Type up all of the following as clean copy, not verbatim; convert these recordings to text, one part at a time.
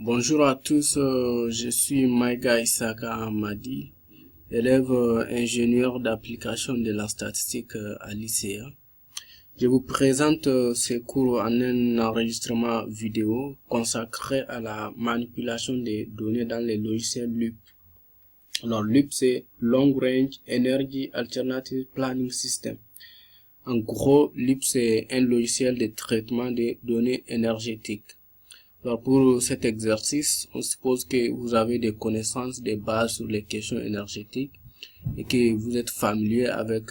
Bonjour à tous, je suis Maïga Isaka Amadi, élève ingénieur d'application de la statistique à l'ICA. Je vous présente ces cours en un enregistrement vidéo consacré à la manipulation des données dans les logiciels LUP. Alors LUP, c'est Long Range Energy Alternative Planning System. En gros, LUP, c'est un logiciel de traitement des données énergétiques. Alors pour cet exercice, on suppose que vous avez des connaissances de base sur les questions énergétiques et que vous êtes familier avec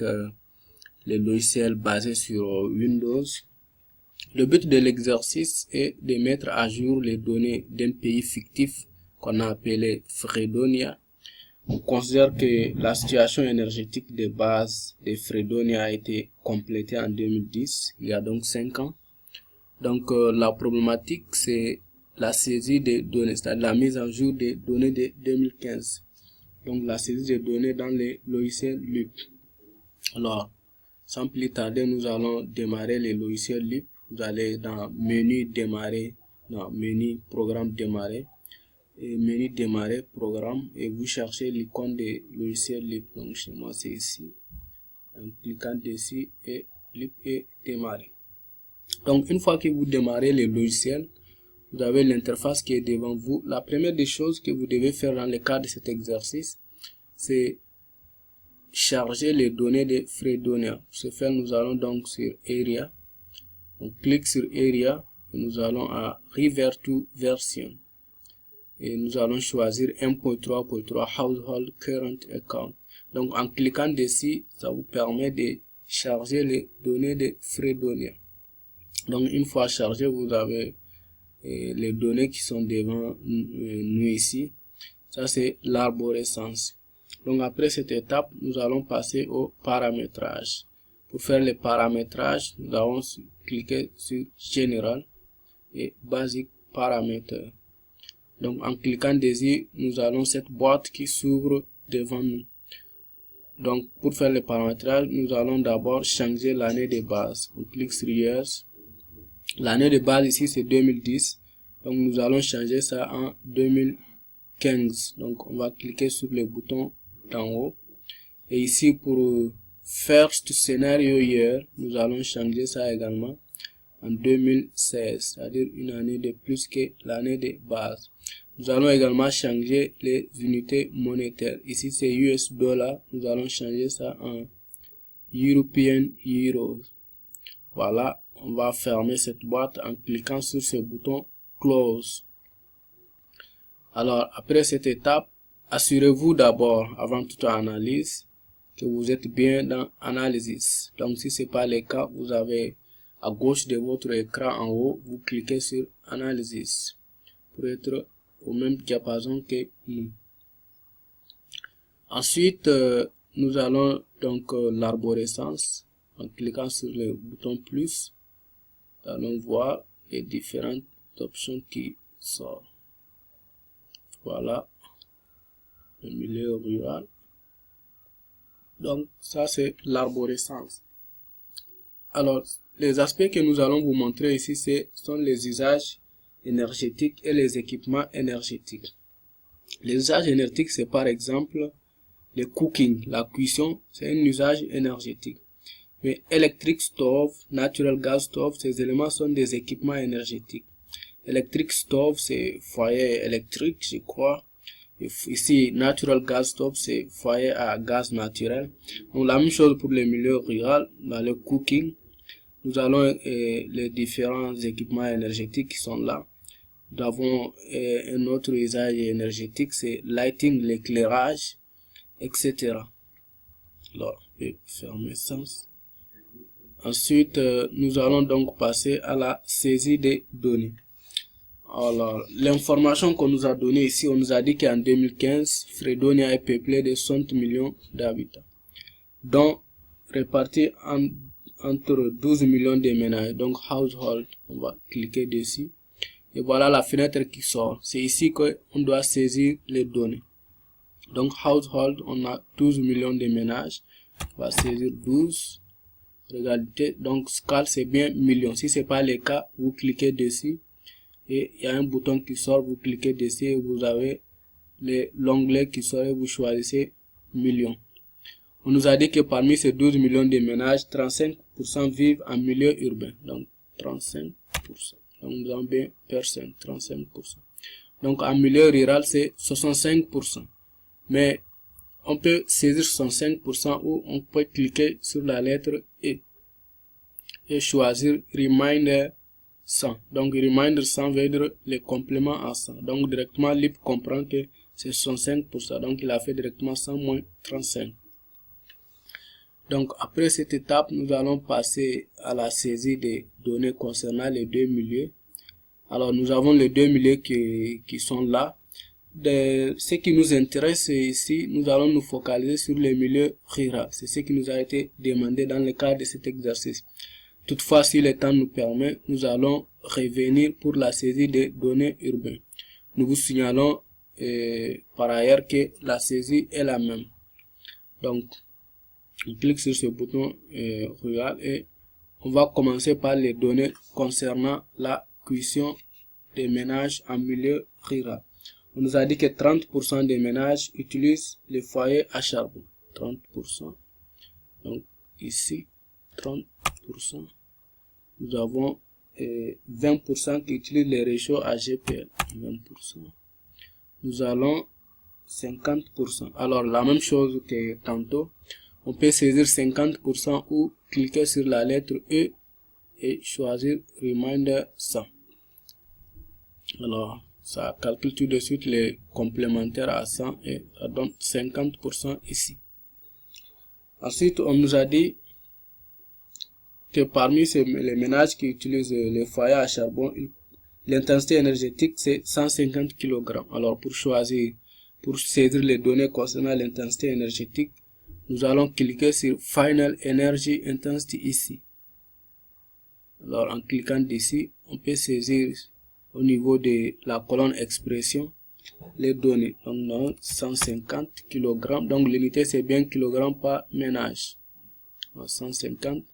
les logiciels basés sur Windows. Le but de l'exercice est de mettre à jour les données d'un pays fictif qu'on a appelé Fredonia. On considère que la situation énergétique de base de Fredonia a été complétée en 2010, il y a donc 5 ans. Donc la problématique, c'est la saisie des données, c'est-à-dire la mise à jour des données de 2015. Donc la saisie des données dans les logiciels LUP. Alors, sans plus tarder, nous allons démarrer les logiciels LUP. Vous allez dans menu démarrer, dans menu programme démarrer, et menu démarrer programme, et vous cherchez l'icône des logiciels LUP. Donc chez moi c'est ici. En cliquant dessus, et LUP est démarré. Donc, une fois que vous démarrez le logiciel, vous avez l'interface qui est devant vous. La première des choses que vous devez faire dans le cadre de cet exercice, c'est charger les données de Fredonia. Pour ce faire, nous allons donc sur Area. On clique sur Area et nous allons à Revert to Version. Et nous allons choisir 1.3.3 Household Current Account. Donc, en cliquant dessus, ça vous permet de charger les données de Fredonia. Donc, une fois chargé, vous avez les données qui sont devant nous ici. Ça, c'est l'arborescence. Donc, après cette étape, nous allons passer au paramétrage. Pour faire le paramétrage, nous allons cliquer sur Général et Basic Parameter. Donc, en cliquant dessus, nous allons cette boîte qui s'ouvre devant nous. Donc, pour faire le paramétrage, nous allons d'abord changer l'année de base. On clique sur Years. L'année de base ici c'est 2010, donc nous allons changer ça en 2015. Donc on va cliquer sur le bouton d'en haut et ici pour First Scenario Year, nous allons changer ça également en 2016, c'est-à-dire une année de plus que l'année de base. Nous allons également changer les unités monétaires. Ici c'est US dollar, nous allons changer ça en European Euros. Voilà. On va fermer cette boîte en cliquant sur ce bouton Close. Alors, après cette étape, assurez-vous d'abord, avant toute analyse, que vous êtes bien dans Analysis. Donc, si ce n'est pas le cas, vous avez à gauche de votre écran en haut, vous cliquez sur Analysis pour être au même diapason que nous. Ensuite, nous allons donc l'arborescence en cliquant sur le bouton plus. Nous allons voir les différentes options qui sortent. Voilà, le milieu rural. Donc, ça c'est l'arborescence. Alors, les aspects que nous allons vous montrer ici, sont les usages énergétiques et les équipements énergétiques. Les usages énergétiques, c'est par exemple le cooking, la cuisson, c'est un usage énergétique. Mais electric stove, natural gas stove, ces éléments sont des équipements énergétiques. Electric stove, c'est foyer électrique, je crois. Et ici, natural gas stove, c'est foyer à gaz naturel. Donc, la même chose pour le milieu rural, dans le cooking. Nous avons les différents équipements énergétiques qui sont là. Nous avons un autre usage énergétique, c'est lighting, l'éclairage, etc. Alors, je vais fermer ça. Ensuite, nous allons donc passer à la saisie des données. Alors, l'information qu'on nous a donnée ici, on nous a dit qu'en 2015, Fredonia est peuplée de 60 millions d'habitants, dont répartis entre 12 millions de ménages, donc household. On va cliquer dessus. Et voilà la fenêtre qui sort. C'est ici qu'on doit saisir les données. Donc, household, on a 12 millions de ménages. On va saisir 12. Regardez, donc scale c'est bien millions. Si c'est pas le cas, vous cliquez dessus et il y a un bouton qui sort, vous cliquez dessus et vous avez l'onglet qui sort et vous choisissez millions. On nous a dit que parmi ces 12 millions de ménages, 35% vivent en milieu urbain. Donc 35%. Donc nous avons bien personne, 35%. Donc en milieu rural, c'est 65%. Mais on peut saisir 65% ou on peut cliquer sur la lettre E et choisir Reminder 100. Donc Reminder 100 veut dire les compléments à 100. Donc directement Lip comprend que c'est 65%. Donc il a fait directement 100 moins 35. Donc après cette étape, nous allons passer à la saisie des données concernant les deux milieux. Alors nous avons les deux milieux qui sont là. Ce qui nous intéresse ici, nous allons nous focaliser sur les milieux ruraux. C'est ce qui nous a été demandé dans le cadre de cet exercice. Toutefois, si le temps nous permet, nous allons revenir pour la saisie des données urbaines. Nous vous signalons par ailleurs que la saisie est la même. Donc, on clique sur ce bouton rural et on va commencer par les données concernant la cuisson des ménages en milieu rural. On nous a dit que 30% des ménages utilisent les foyers à charbon. 30%. Donc ici, 30%. Nous avons 20% qui utilisent les réchauds à GPL. 20%. Nous allons 50%. Alors la même chose que tantôt. On peut saisir 50% ou cliquer sur la lettre E et choisir Reminder 100. Alors, ça calcule tout de suite les complémentaires à 100 et ça donne 50% ici. Ensuite, on nous a dit que parmi les ménages qui utilisent les foyers à charbon, l'intensité énergétique c'est 150 kg. Alors, pour saisir les données concernant l'intensité énergétique, nous allons cliquer sur Final Energy Intensity ici. Alors, en cliquant d'ici, on peut saisir au niveau de la colonne expression les données. Donc, nous avons 150 kg. Donc, l'unité c'est bien kg par ménage. Donc, 150.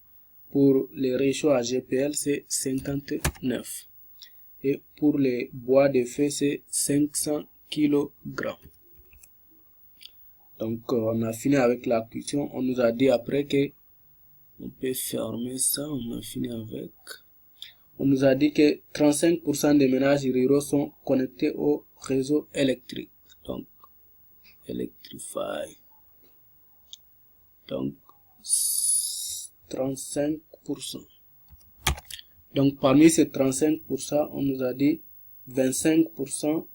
Pour les réchauds à GPL, c'est 59. Et pour les bois de feu, c'est 500 kg. Donc, on a fini avec la cuisson. On nous a dit après que on peut fermer ça. On a fini avec. On nous a dit que 35% des ménages ruraux sont connectés au réseau électrique. Donc, Electrify. Donc, 35%. Donc, parmi ces 35%, on nous a dit 25%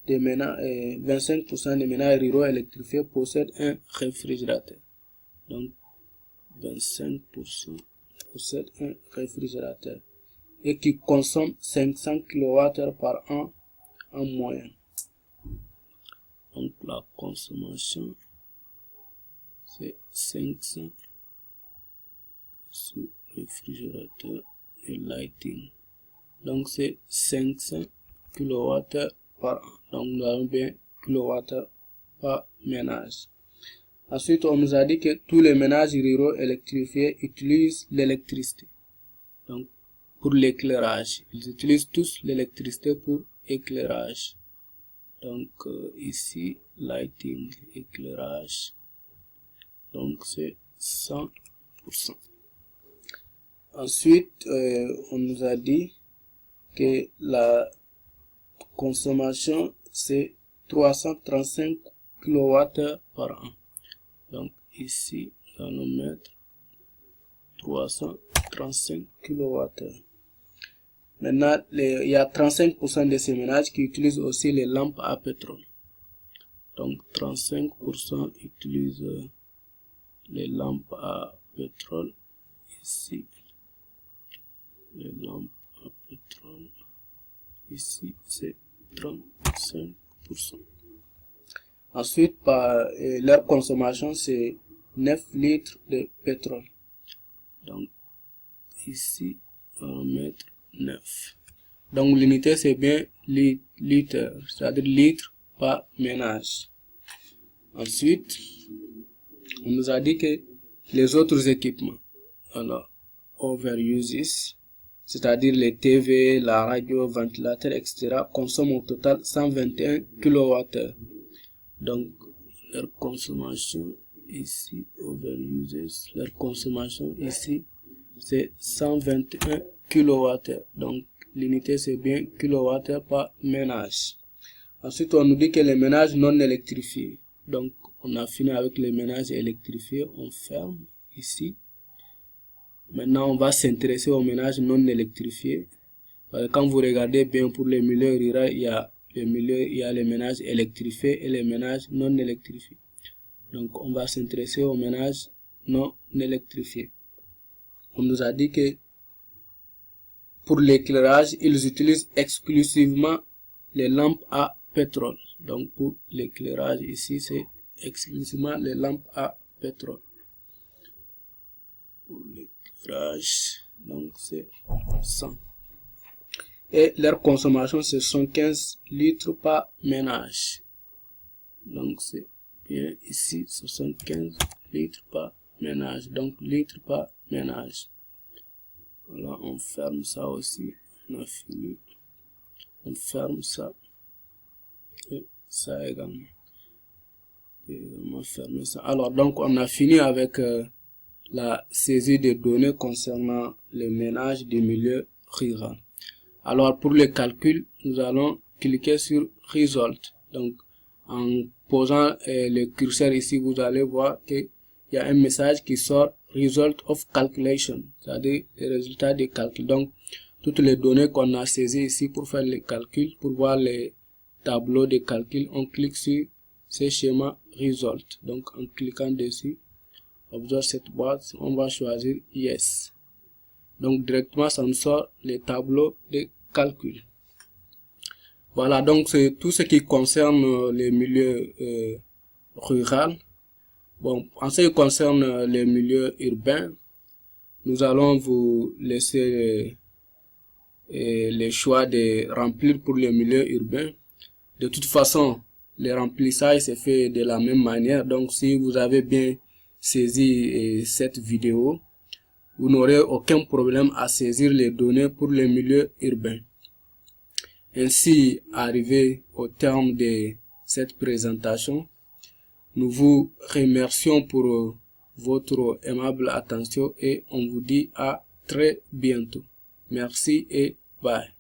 des ménages ruraux électrifiés possèdent un réfrigérateur. Donc, 25% possèdent un réfrigérateur et qui consomme 500 kWh par an en moyenne. Donc, la consommation, c'est 500 sur réfrigérateur et lighting. Donc, c'est 500 kWh par an. Donc, nous avons bien kWh par ménage. Ensuite, on nous a dit que tous les ménages ruraux électrifiés utilisent l'électricité. Donc, pour l'éclairage, ils utilisent tous l'électricité pour éclairage. Donc, ici, lighting, éclairage. Donc, c'est 100%. Ensuite, on nous a dit que la consommation, c'est 335 kWh par an. Donc, ici, nous allons mettre 335 kWh. Maintenant, il y a 35% de ces ménages qui utilisent aussi les lampes à pétrole. Donc, 35% utilisent les lampes à pétrole. Ici, les lampes à pétrole. Ici, c'est 35%. Ensuite, leur consommation, c'est 9 litres de pétrole. Donc, ici, on va mettre 9. Donc, l'unité, c'est bien litre, c'est-à-dire litres par ménage. Ensuite, on nous a dit que les autres équipements, alors, overuses, c'est-à-dire les TV, la radio, ventilateur, etc., consomment au total 121 kWh. Donc, leur consommation ici, overuses, leur consommation ici, c'est 121 kWh. Donc, l'unité, c'est bien kWh par ménage. Ensuite, on nous dit que les ménages non électrifiés. Donc, on a fini avec les ménages électrifiés. On ferme ici. Maintenant, on va s'intéresser aux ménages non électrifiés. Quand vous regardez bien pour les milieux ruraux, il y a les ménages électrifiés et les ménages non électrifiés. Donc, on va s'intéresser aux ménages non électrifiés. On nous a dit que pour l'éclairage, ils utilisent exclusivement les lampes à pétrole. Donc, pour l'éclairage, ici, c'est exclusivement les lampes à pétrole. Pour l'éclairage, donc c'est 100. Et leur consommation, c'est 115 litres par ménage. Donc, c'est bien ici, 75 litres par ménage. Donc, litres par ménage. Voilà, on ferme ça aussi. On a fini. On ferme ça. Et ça également. Et on va fermer ça. Alors, donc, on a fini avec la saisie des données concernant le ménage du milieu rural. Alors, pour le calcul, nous allons cliquer sur Result. Donc, en posant le curseur ici, vous allez voir qu'il y a un message qui sort Result of Calculation, c'est-à-dire le résultat des calculs. Donc, toutes les données qu'on a saisies ici pour faire les calculs, pour voir les tableaux de calcul, on clique sur ce schéma Result. Donc, en cliquant dessus, observe cette boîte, on va choisir Yes. Donc, directement, ça nous sort les tableaux de calcul. Voilà, donc c'est tout ce qui concerne les milieux ruraux. Bon, en ce qui concerne les milieux urbains, nous allons vous laisser les choix de remplir pour les milieux urbains. De toute façon, le remplissage se fait de la même manière. Donc, si vous avez bien saisi cette vidéo, vous n'aurez aucun problème à saisir les données pour les milieux urbains. Ainsi, arrivé au terme de cette présentation, nous vous remercions pour votre aimable attention et on vous dit à très bientôt. Merci et bye.